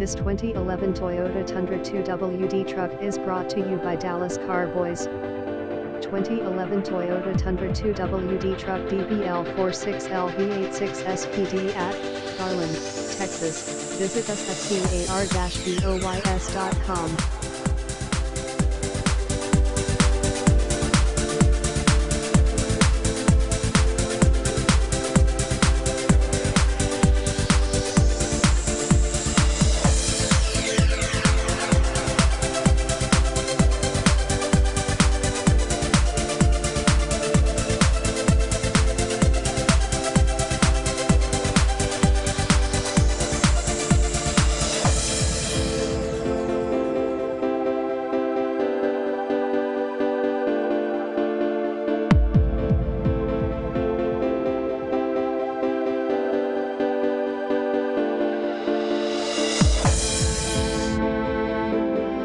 This 2011 Toyota Tundra 2WD truck is brought to you by Dallas Carboys. 2011 Toyota Tundra 2WD truck DBL46LV86SPD at Garland, Texas. Visit us at car-boys.com.